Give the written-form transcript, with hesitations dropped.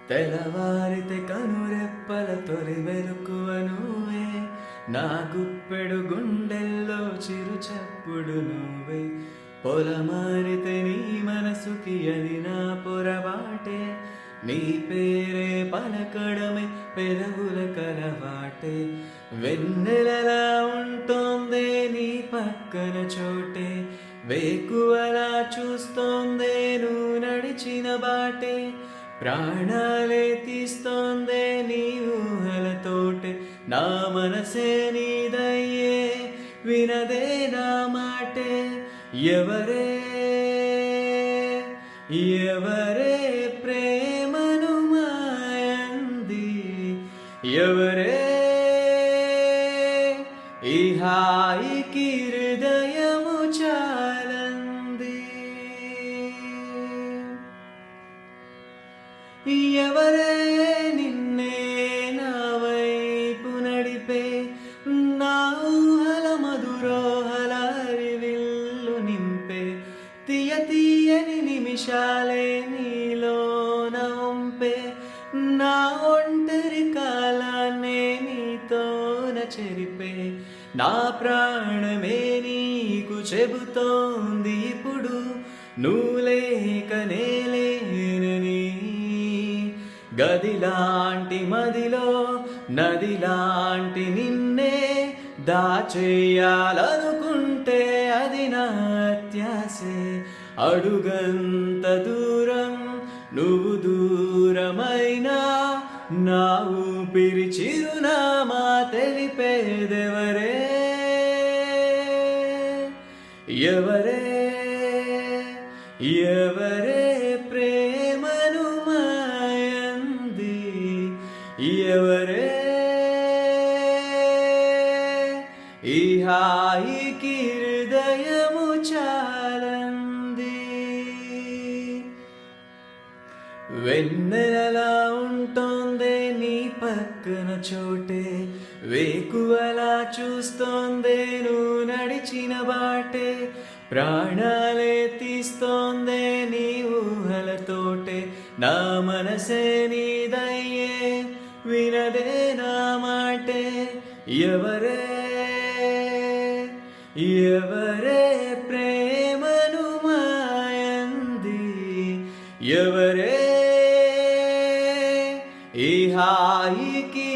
తెల్లవారితే కనురెప్పల తొలి వెలుకువ నువ్వే, నా గుప్పెడు గుండెల్లో చిరు చప్పుడు నువ్వే. పొలమారితే నీ మనసుకి అది నా పొరబాటే, నీ పేరే పలకడమే పెదవుల కలవాటే. వెన్నెలలా ఉంటోందే నీ పక్కన చోటే, వేకువలా చూస్తోందే నువ్వు నడిచిన బాటే. ప్రాణాలే తీస్తోందే నీ ఊహలతోటే, నా మనసే నీదయ్యే వినదే నా మాటే. ఎవరే ఎవరే ప్రేమను మాయంది, ఎవరే ఈ హాయికి హృదయము చాలంది. ఎవరే నిన్నే నా వైపు నడిపే, నా ఊహల మధురోహల విల్లు నింపే. తీయ తీయని నిమిషాలే నీలోన వంపే, నా ఒంటరి కాలాన్నే నీతోన చెరిపే. నా ప్రాణమే నీకు చెబుతోంది ఇప్పుడు, నువ్వు లేకనే లేనని. గదిలాంటి మదిలో నదిలాంటి నిన్నే దాచేయాలనుకుంటే అది నా అత్యాసే. అడుగంత దూరం నువ్వు దూరమైనా, నా ఊపిరి చిరునామా తెలిపేదెవరే. ఎవరే ఎవరే ప్రేమను మాయంది, ఎవరే ఈ హాయికి హృదయము చాలంది. వెన్నెలలా ఉంటోందే నీ పక్కన చోటే, వేకువలా చూస్తోందే నువ్వు నడిచిన బాటే. ప్రాణాలే తీస్తోందే నీ ఊహలతోటే, నా మనసే నీదయ్యే వినదే నా మాటే. ఎవరే ఎవరే ప్రేమను మాయంది, ఎవరే ఈ హాయికి